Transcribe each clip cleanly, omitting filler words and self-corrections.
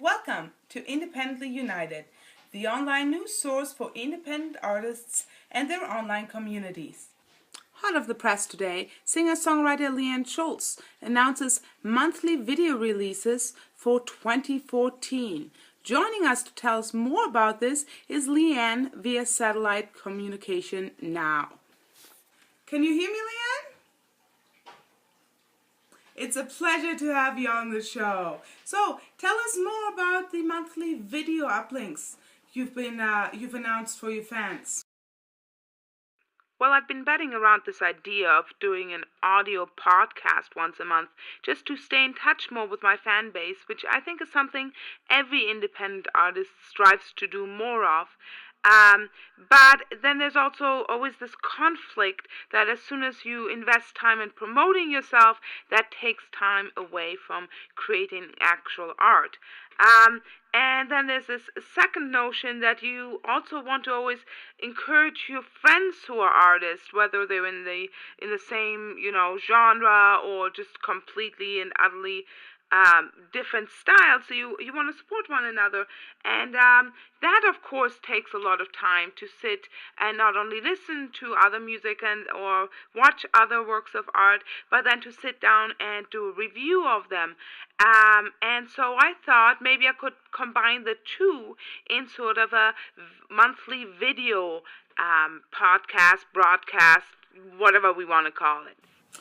Welcome to Independently United, the online news source for independent artists and their online communities. Hot off the press today, singer-songwriter Liane Scholz announces monthly video releases for 2014. Joining us to tell us more about this is Liane via satellite communication now. Can you hear me, Liane? It's a pleasure to have you on the show. So, tell us more about the monthly video uplinks you've announced for your fans. Well, I've been batting around this idea of doing an audio podcast once a month just to stay in touch more with my fan base, which I think is something every independent artist strives to do more of. But then there's also always this conflict that as soon as you invest time in promoting yourself, that takes time away from creating actual art. And then there's this second notion that you also want to always encourage your friends who are artists, whether they're in the same genre or just completely and utterly different styles. So you want to support one another, and that of course takes a lot of time to sit and not only listen to other music and or watch other works of art, but then to sit down and do a review of them. And so I thought maybe I could combine the two in sort of a monthly video podcast, broadcast, whatever we want to call it.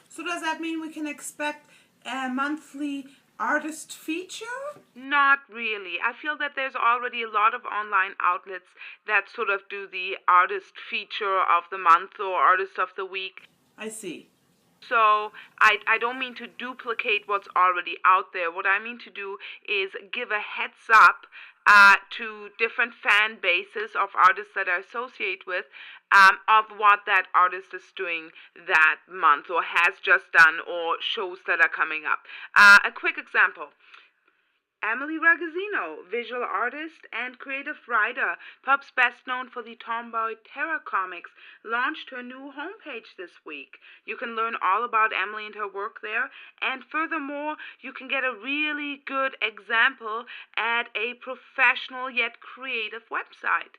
So does that mean we can expect a monthly artist feature? Not really. I feel that there's already a lot of online outlets that sort of do the artist feature of the month or artist of the week. I see. So I don't mean to duplicate what's already out there. What I mean to do is give a heads up to different fan bases of artists that I associate with of what that artist is doing that month or has just done or shows that are coming up. A quick example. Ragozzino, visual artist and creative writer, perhaps best known for the Tomboy Terror comics, launched her new homepage this week. You can learn all about Emily and her work there, and furthermore, you can get a really good example at a professional yet creative website.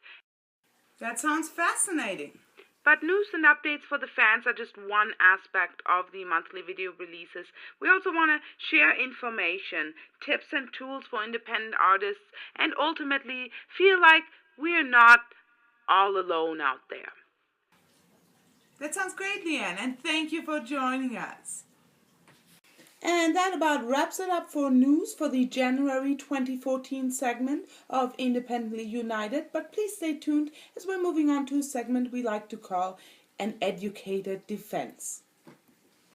That sounds fascinating. But news and updates for the fans are just one aspect of the monthly video releases. We also want to share information, tips and tools for independent artists, and ultimately feel like we're not all alone out there. That sounds great, Liane, and thank you for joining us. And that about wraps it up for news for the January 2014 segment of Independently United. But please stay tuned as we're moving on to a segment we like to call An Educated Defense.